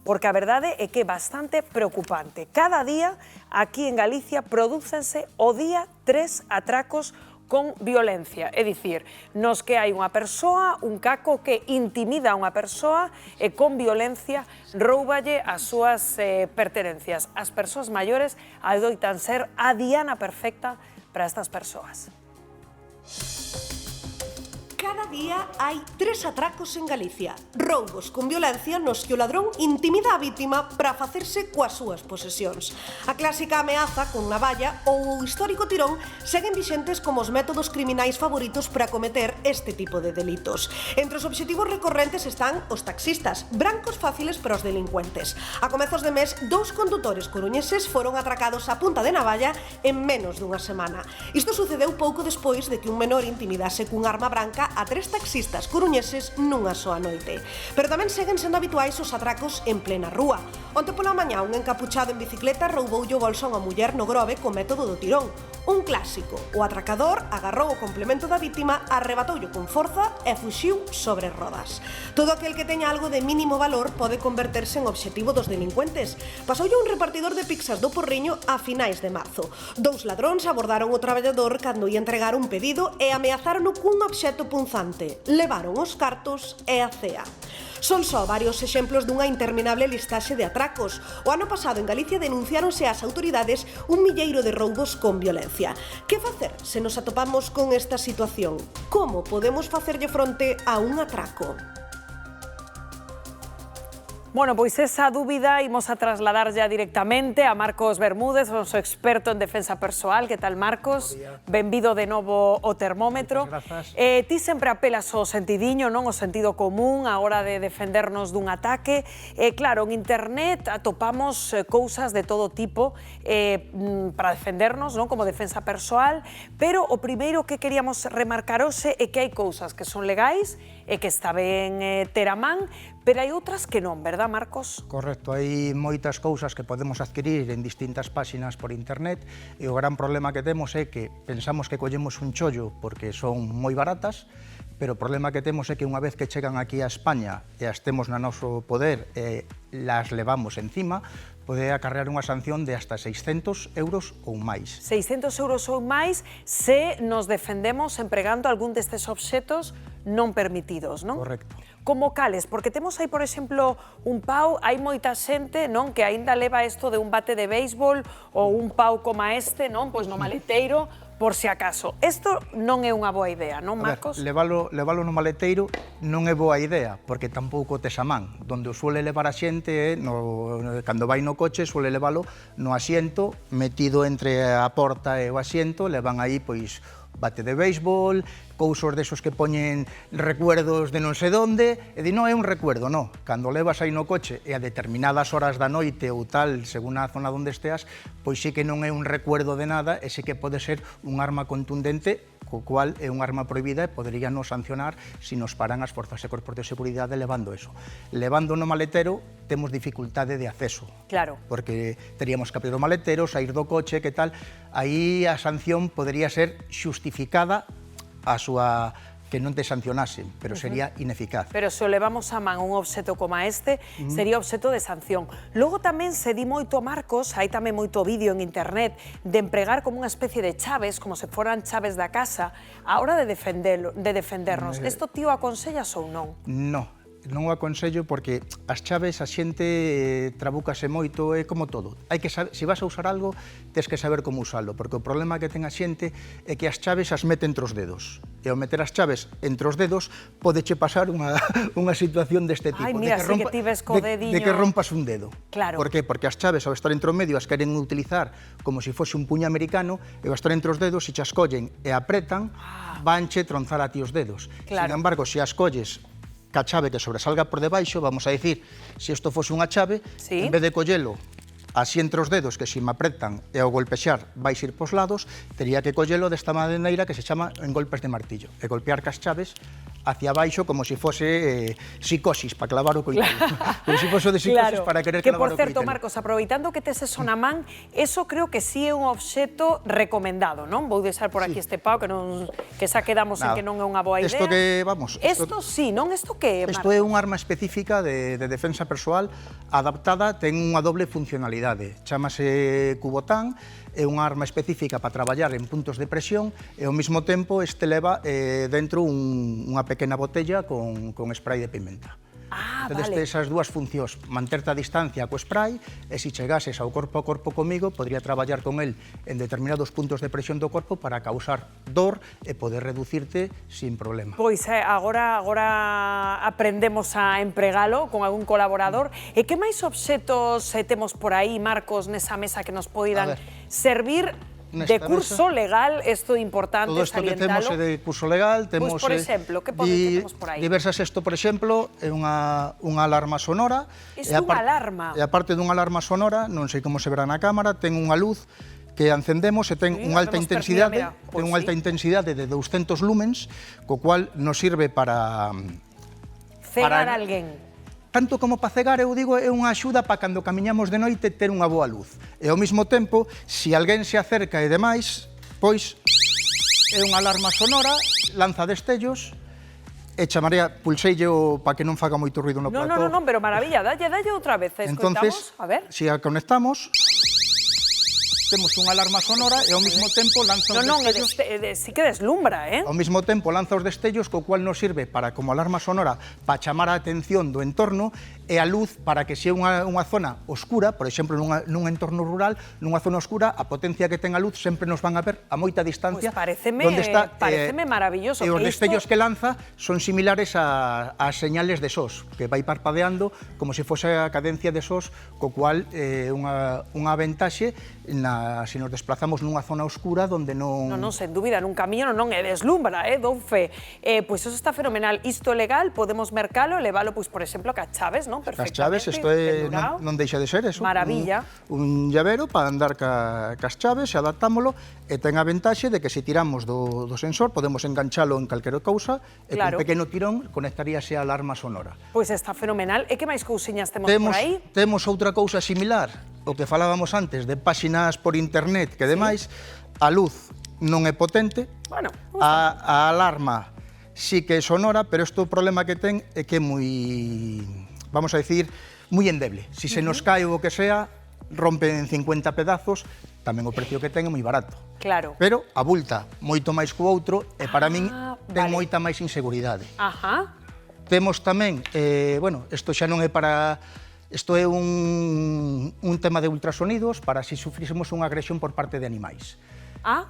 porque a verdade é que é bastante preocupante. Cada día aquí en Galicia prodúcense o día 3 atracos con violencia, é dicir, nos que hai unha persoa, un caco que intimida a unha persoa e con violencia rouballe as súas pertenencias. As persoas maiores adoitan ser a diana perfecta para estas persoas. Cada día hai 3 atracos en Galicia. Roubos con violencia nos que o ladrón intimida a vítima para facerse coas súas posesións. A clásica ameaza con navalla ou o histórico tirón seguen vixentes como os métodos criminais favoritos para cometer este tipo de delitos. Entre os obxectivos recorrentes están os taxistas, brancos fáciles para os delincuentes. A comezos de mes, 2 condutores coruñeses foron atracados a punta de navalla en menos dunha semana. Isto sucedeu pouco despois de que un menor intimidase cun arma branca a 3 taxistas coruñeses nunha soa noite. Pero tamén seguen sendo habituais os atracos en plena rúa. Onte pola mañá un encapuchado en bicicleta rouboulle o bolso a unha muller no Grove co método do tirón. Un clásico. O atracador agarrou o complemento da vítima, arrebatoulle con forza e fuxiu sobre rodas. Todo aquel que teña algo de mínimo valor pode converterse en obxectivo dos delincuentes. Pasoulle un repartidor de pizzas do Porriño a finais de marzo. 2 ladróns abordaron o traballador cando ia entregar un pedido e ameazarono cun obxecto punzante. Levaron os cartos e a cea. Son só varios exemplos dunha interminable listaxe de atracos. O ano pasado en Galicia denunciáronse ás autoridades un milleiro de roubos con violencia. Que facer se nos atopamos con esta situación? Como podemos facerlle fronte a un atraco? Bueno, pois esa dúbida imos a trasladar ya directamente a Marcos Bermúdez, o noso experto en defensa persoal. Que tal, Marcos? Benvido de novo ao termómetro. Ti sempre apelas ao sentidiño, non? O sentido común a hora de defendernos dun ataque. Claro, en internet atopamos cousas de todo tipo para defendernos, non? Como defensa persoal, pero o primeiro que queríamos remarcar hoxe é que hai cousas que son legais e que está ben ter a man, pero hai outras que non, verdad, Marcos? Correcto, hai moitas cousas que podemos adquirir en distintas páxinas por internet e o gran problema que temos é que pensamos que collemos un chollo porque son moi baratas, pero o problema que temos é que unha vez que chegan aquí a España e as temos no noso poder e las levamos encima, pode acarrear unha sanción de hasta 600 euros ou máis. 600 euros ou máis se nos defendemos empregando algún destes obxetos non permitidos, non? Correcto. Como cales? Porque temos aí, por exemplo, un pau, hai moita xente, non, que aínda leva isto de un bate de béisbol ou un pau como este, non, pois no maleteiro, por si acaso. Isto non é unha boa idea, non, Marcos? A ver, levalo no maleteiro non é boa idea, porque tampouco tes a man. Donde o suele levar a xente, cando vai no coche, suele levalo no asiento, metido entre a porta e o asiento, levan aí, pois, bate de béisbol, cousos desos que poñen recuerdos de non sei onde, e di, non é un recuerdo, non. Cando levas aí no coche e a determinadas horas da noite ou tal, según a zona onde esteas, pois sí que non é un recuerdo de nada e sí que pode ser un arma contundente, co cual é un arma prohibida e poderíanos sancionar se nos paran as forzas e corpos de seguridade levando eso. Levando no maletero temos dificultade de acceso. Claro. Porque teríamos que abrir o maletero, sair do coche, que tal. Aí a sanción podería ser xustificada a súa que non te sancionasen, pero sería ineficaz. Pero se o levamos a man un obxeto como este, sería obxeto de sanción. Logo tamén se di moito, Marcos, hai tamén moito vídeo en internet de empregar como unha especie de chaves, como se foran chaves da casa, a hora de defendernos. Isto ti o aconsellas ou non? Non o aconsello porque as chaves a xente trabúcase moito, é como todo. Hai que saber, se vas a usar algo, tes que saber como usalo, porque o problema que ten a xente é que as chaves as mete entre os dedos. E ao meter as chaves entre os dedos, podeche pasar unha situación deste tipo. Ai, mira, si que ti ves co dediño... De que rompas un dedo. Claro. Por qué? Porque as chaves, ao estar entre o medio, as queren utilizar como se fose un puño americano, e ao estar entre os dedos, se as collen e apretan, vanche tronzar a ti os dedos. Claro. Sin embargo, se as colles ca chave que sobresalga por debaixo, vamos a dicir, se isto fose unha chave, en vez de collelo así entre os dedos, que se me apretan e ao golpexar vais ir pos lados, tería que collelo desta maneira que se chama en golpes de martillo, e golpear cas chaves hacia baixo como se fose psicosis para clavar o coitelo. Como se fose de psicosis para querer clavar o coitelo. Que, por certo, Marcos, aproveitando que tes eso na man, eso creo que sí é un obxeto recomendado, non? Vou deixar por aquí este pau, que xa quedamos en que non é unha boa idea. Isto que, vamos... Isto sí, non? Isto que é, Marcos? Isto é un arma específica de defensa persoal adaptada, ten unha doble funcionalidade. Chámase Cubotán, é unha arma específica para traballar en puntos de presión e ao mesmo tempo este leva dentro unha pequena botella con spray de pimenta. Entonces, vale. esas dúas funcións, manterte a distancia co spray e se chegases ao corpo a corpo comigo, podría traballar con el en determinados puntos de presión do corpo para causar dor e poder reducirte sin problema. Pois agora aprendemos a empregalo con algún colaborador. E que máis obxetos temos por aí, Marcos, nesa mesa que nos poidan servir de curso legal? Isto é importante todo isto que temos salientalo. é de curso legal, temos por exemplo, que temos por aí? Diversas. Isto, por exemplo, é unha alarma sonora. Isto é unha alarma. E aparte dunha alarma sonora, non sei como se verá na cámara, ten unha luz que encendemos e ten unha alta intensidade, de 200 lumens, co cual nos sirve para cegar a alguén. Tanto como para cegar, eu digo, é unha axuda para cando camiñamos de noite ter unha boa luz. E ao mesmo tempo, se alguén se acerca e demais, pois é unha alarma sonora, lanza destellos, e chamaría, pulseille para que non faga moito ruido no plató. Non, pero maravilla, dalle outra vez, entonces, a ver. Se a conectamos, temos unha alarma sonora e ao mesmo tempo lanza os destellos. Sí que deslumbra, Ao mesmo tempo lanza os destellos, co cual nos sirve para, como alarma sonora, para chamar a atención do entorno, e a luz para que se é unha zona oscura, por exemplo, nun entorno rural, nunha zona oscura, a potencia que ten a luz sempre nos van a ver a moita distancia. Pois pareceme maravilloso. E os destellos que lanza son similares ás señales de SOS, que vai parpadeando como se fose a cadencia de SOS, co cual é unha ventaxe se nos desplazamos nunha zona oscura donde non... Non, sen dúbida, nun camiño non é deslumbra, dou fe. Pois eso está fenomenal. Isto legal, podemos mercalo e levalo, pois, por exemplo, a chaves, non? As chaves, isto non deixa de ser eso. Maravilla. Un llavero para andar cas chaves, e adaptámolo, e ten a ventaxe de que se tiramos do sensor, podemos enganchalo en calquera cousa, e con pequeno tirón conectaríase a alarma sonora. Pois está fenomenal. E que máis cousiñas temos por aí? Temos outra cousa similar, o que falábamos antes de páxinas por internet, que demais, a luz non é potente, a alarma sí que é sonora, pero isto o problema que ten é que é moi, vamos a decir, moi endeble. Se se nos cae o que sea, rompe en 50 pedazos, tamén o precio que ten é moi barato. Claro. Pero abulta moito máis co outro e para min ten moita máis inseguridade. Temos tamén, bueno, isto xa non é para... Isto é un tema de ultrasonidos para se sufrísemos unha agresión por parte de animais.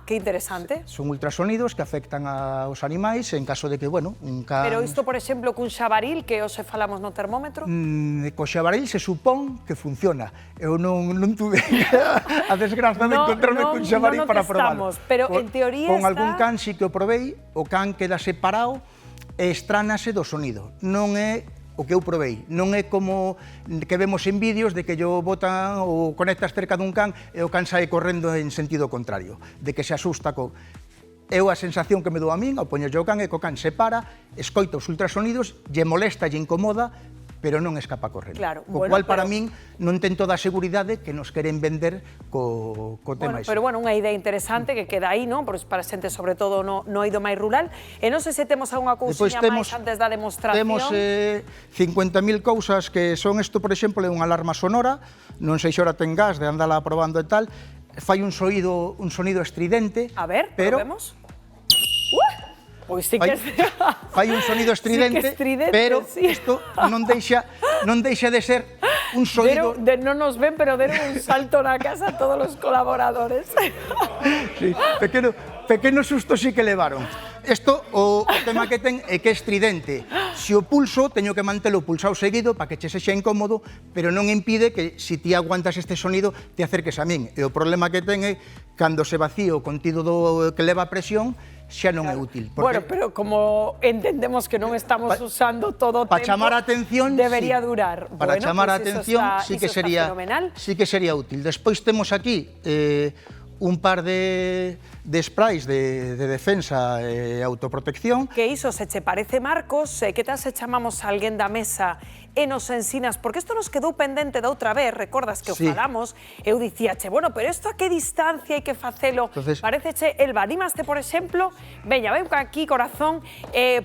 Que interesante. Son ultrasonidos que afectan aos animais en caso de que, bueno, un can... Pero isto, por exemplo, cun xabaril, que hoxe falamos no termómetro? Co xabaril se supón que funciona. Eu non tuve a desgraza de encontrarme cun xabaril para probalo. Pero en teoría con algún can sí que o probei, o can queda separado e estránase do sonido. Non é o que eu probei. Non é como que vemos en vídeos de que yo botan ou conectas cerca dun can e o can sae correndo en sentido contrario, de que se asusta co... Eu a sensación que me dou a min, ao poñerlle o can, é que o can se para, escoita os ultrasonidos, lle molesta, lle incomoda, pero non escapa correndo. Claro, co cual, para min, non ten toda a seguridade que nos queren vender co tema ese. Pero, bueno, unha idea interesante que queda aí, non? Para xente, sobre todo, no eido máis rural. E non sei se temos algunha cousiña máis antes da demostración. Temos 50.000 cousas que son isto, por exemplo, é unha alarma sonora, non sei se ora ten gas de andala probando e tal, fai un sonido estridente. A ver, probemos. Pois sí que fai un sonido estridente, pero isto non deixa de ser un sonido... Non nos ven, pero deron un salto na casa a todos os colaboradores. Sí, pequeno susto sí que levaron. Isto, o tema que ten é que é estridente. Se o pulso, teño que mantelo pulsado seguido para que che sexa incómodo, pero non impide que, se ti aguantas este sonido, te acerques a min. E o problema que ten é, cando se vacía o contido que leva a presión, xa non é útil. Bueno, pero como entendemos que non estamos usando todo o tempo, para chamar a atención, debería durar. Para chamar a atención, sí que sería útil. Despois temos aquí un par de sprays de defensa e autoprotección. Que iso, se che parece, Marcos, que tal se chamamos a alguén da mesa e nos ensinas, porque isto nos quedou pendente da outra vez, recordas que o falamos, eu dicíache, bueno, pero isto a que distancia hai que facelo? Paréceche, Elba, animaste, por exemplo, veña, ven aquí, corazón,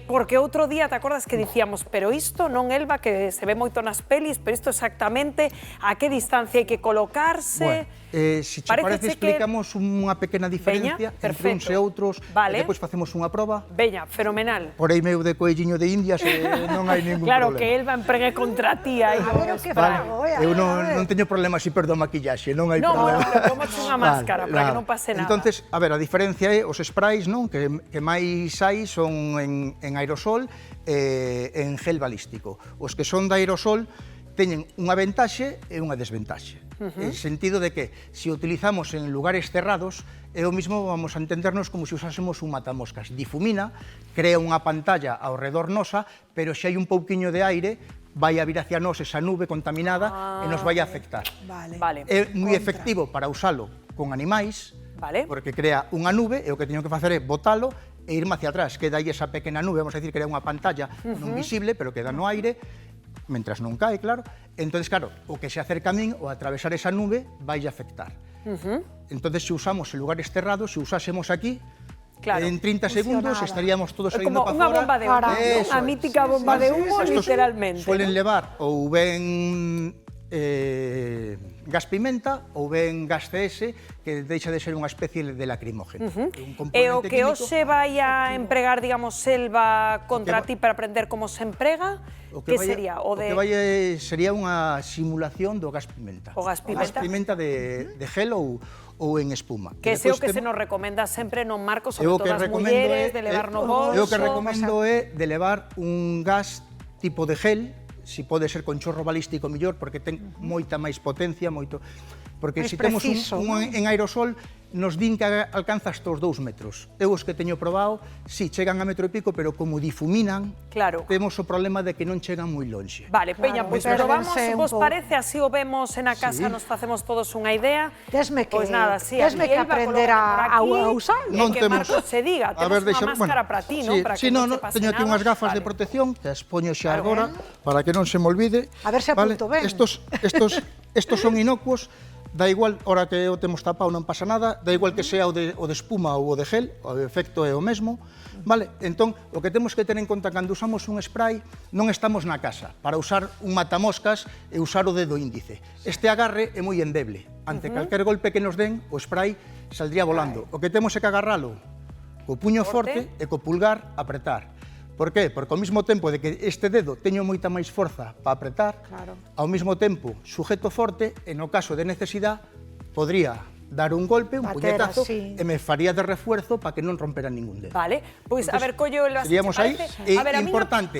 porque outro día, te acordas que dicíamos, pero isto non, Elba, que se ve moito nas pelis, pero isto exactamente a que distancia hai que colocarse? Se che parece, explicamos unha pequena diferencia entre uns e outros, e depois facemos unha proba. Veña, fenomenal. Por aí meu de coelliño de Indias non hai ningún Claro, problema. que Elba empregue contra ti aí. Eu non teño problema se perdo a maquillaxe, non hai problema. Non, pero pomoche unha máscara para que non pase nada. Entonces, a ver, a diferencia é os sprays, non, que máis hai son en aerosol e en gel balístico. Os que son de aerosol teñen unha ventaxe e unha desventaxe. En sentido de que, se utilizamos en lugares cerrados, é o mismo, vamos a entendernos como se usásemos un matamoscas. Difumina, crea unha pantalla ao redor nosa, pero se hai un pouquiño de aire, vai a vir hacia nós esa nube contaminada e nos vai a afectar. É moi efectivo para usalo con animais, porque crea unha nube e o que teño que facer é botalo e irme hacia atrás. Queda aí esa pequena nube, vamos a decir, crea unha pantalla non visible, pero queda no aire, mentras non cae, claro. Entón, claro, o que se acerca a min, o atravesar esa nube, vai a afectar. Entón, se usamos en lugares cerrados, se usásemos aquí, en 30 segundos estaríamos todos saindo para fora. Como unha bomba de humo, a mítica bomba de humo, literalmente. Suelen levar ou ben gas pimenta ou ben gas CS, que deixa de ser unha especie de lacrimógeno. E o que hoxe vai a empregar, digamos, Elba contra ti para aprender como se emprega, que sería? O que vai sería unha simulación do gas pimenta. O gas pimenta. O gas pimenta de gel ou en espuma. Que é o que se nos recomenda sempre, non, Marcos, sobre todo as mulleres, de levar no bolso. O que recomendo é de levar un gas tipo de gel, si pode ser con chorro balístico mellor, porque ten moita máis potencia, porque se temos un en aerosol, nos din que alcanza hasta os 2 metros. Eu os que teño probado, si, chegan a metro e pico, pero como difuminan, temos o problema de que non chegan moi lonxe. Vale, Peña, pois probamos, vos parece, así o vemos en a casa, nos facemos todos unha idea. Desme que aprender a usar. Non que Marcos se diga, temos unha máscara para ti, non? Si, non, teño aquí unhas gafas de protección, que as poño xa agora, para que non se me olvide. A ver se apunto ben. Estos son inocuos. Da igual, ora que o temos tapado non pasa nada, da igual que sea o de espuma ou o de gel, o efecto é o mesmo, vale? Entón, o que temos que ter en conta cando usamos un spray, non estamos na casa para usar un matamoscas e usar o dedo índice. Este agarre é moi endeble, ante calquer golpe que nos den, o spray saldría volando. O que temos é que agarralo co puño forte e co pulgar apretar. Por qué? Porque ao mesmo tempo de que este dedo teño moita máis forza para apretar, ao mesmo tempo sujeto forte, e no caso de necesidade, podría dar un golpe, un puñetazo, e me faría de refuerzo para que non rompera ningún dedo. Vale, pois a ver, collo el así, seríamos aí, importante,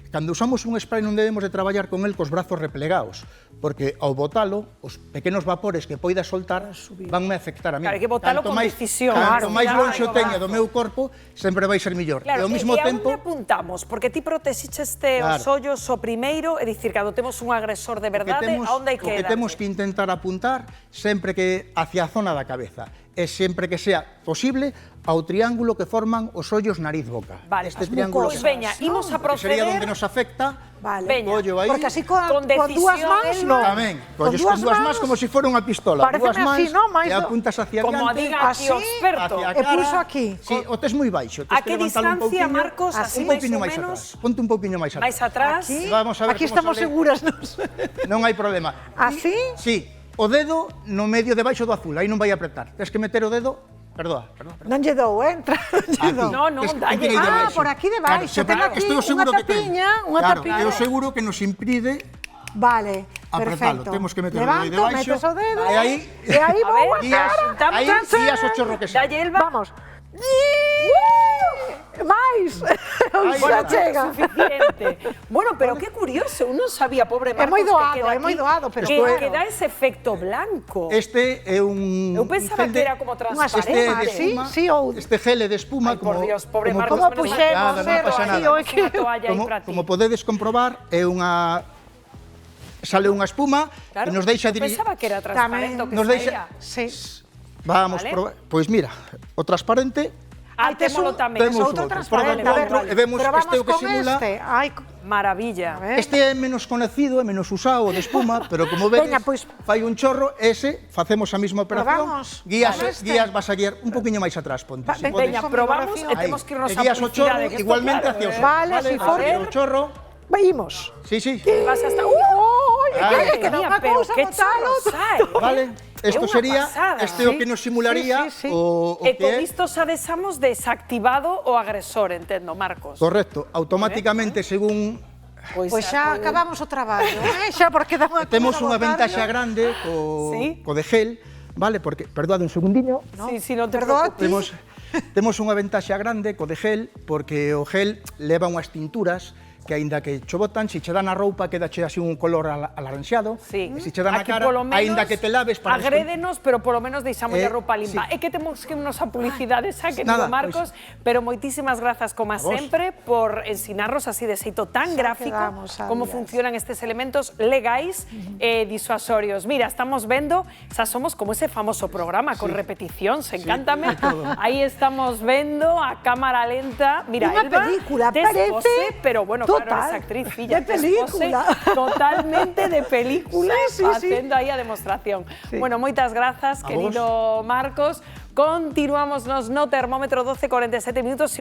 cando usamos un spray non debemos de traballar con el cos brazos replegados, porque ao botalo, os pequenos vapores que poida soltar vanme afectar a mí. Claro, hai que botalo con decisión. Canto máis lonxe o teña do meu corpo, sempre vai ser mellor. Claro, e ao mesmo tempo... E a onde apuntamos? Porque ti protexiches os ollos o primeiro, é dicir, cando temos un agresor de verdade, a onde hai que dar? O que temos que intentar apuntar sempre que hacia a zona da cabeza, e sempre que sea posible ao triángulo que forman os ollos nariz-boca. Vale, este triángulo pois veña, imos a proceder... Que sería onde nos afecta, ollo aí. Porque así con dúas mans, non. Tamén, colles con dúas mans como se fora unha pistola. Dúas mans e apuntas hacia adiante. Como diga aquí o experto. E pulso aquí. Si, o tes moi baixo. A que distancia, Marcos, así máis ou menos? Ponte un pouquiño máis atrás. Máis atrás. Aquí estamos seguras nos. Non hai problema. Así? Si. O dedo no medio debaixo do azul, aí non vai apretar. Tens que meter o dedo, perdoa. Non lle dou, entra. Non, dalle. Por aquí debaixo. Tengo aquí unha tapiña, eu seguro que nos impide perfecto. Temos que meterlo aí debaixo. Levanto, metes o dedo, e aí vou a cara. Aí guías o chorro que dalle, Elba. Vamos. máis. Bueno, chega. Suficiente. Bueno, pero que curioso, eu non sabía, pobre Marcos, é moi doado, pero que dá ese efecto blanco. Este é un... Eu pensaba que era como transparente. Este gel de espuma, como... Por Dios, pobre Marcos. Como puxemos, como podedes comprobar, é unha... Sale unha espuma que nos deixa... Pensaba que era transparente o que saía. Sí. Vamos probar. Pois mira, o transparente témolo tamén. temos outro outro. transparente. Proba outro e vemos Pero este o que con simula. este. Ai, Maravilla. Este é menos conocido, é menos usado de espuma, pero como vedes, Veña, pois- fai un chorro, ese, facemos a mesma operación. Probamos. Guías, Con este. guías, vas a guiar un poquinho máis atrás, ponte. Va, Si veña, podes. probamos Aí. e temos que irnos E a guías o chorro, publicidade, que isto, igualmente claro, hacia o sol. Vale, si A for- ver, o chorro. Veimos. Sí, sí. Vas hasta... Vale. que non Mira, unha pero cousa que botar chorro outra. sai. Vale, isto unha sería, pasada. este é o que nos simularía Sí, sí, sí. o E que con é. isto sabesamos desactivado o agresor, entendo, Marcos. Correcto, automáticamente según Pois Pois xa acabamos o traballo, xa porque dá unha temos cousa unha botarlo. ventaxa grande Sí. co de gel, vale? Porque, perdade un segundinho, Sí, sí, non te Perdoa, preocupes. temos unha ventaxa grande co de gel, porque o gel leva unhas tinturas que aínda que cho botan, se che dan a roupa, quedache así un color alaranxado, Sí. e se che dan a Aquí, cara, polo menos, aínda que te laves para agrédenos, pero polo menos deixamos a roupa limpa. sí. É que temos que irnos a publicidade, xa que Nada, Marcos, pero moitísimas grazas, como vos. sempre, por ensinarnos así de xeito tan gráfico quedamos, como Arias. funcionan estes elementos legais e disuasorios. Mira, estamos vendo, xa somos como ese famoso programa con repeticións, encántame. Aí estamos vendo a cámara lenta. Mira, Unha Elba, película, despose, parece pero bueno, claro, total, eres actriz, filla, de película. despose, totalmente de película, Sí, sí, sí. facendo aí a demostración. Bueno, moitas grazas, A querido Marcos. Continuamos nos no termómetro 12:47 minutos.